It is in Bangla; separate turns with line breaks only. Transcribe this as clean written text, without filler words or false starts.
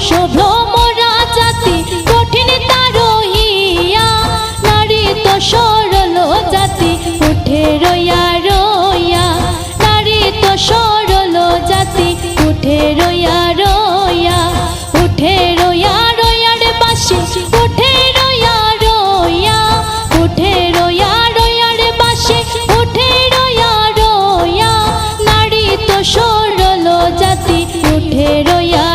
শুভ্র মোরা জাতি কঠিন তার হিয়া, নারী তো সরল জাতি উঠে রইয়া রইয়া, নারী তো সরল জাতি উঠে রইয়া রইয়া, উঠে রইয়া রইয়ার বাসি উঠে রইয়া রইয়া, উঠে রইয়া রইয়ার বাসি উঠে রইয়া রইয়া, নারী তো সরল জাতি উঠে রইয়া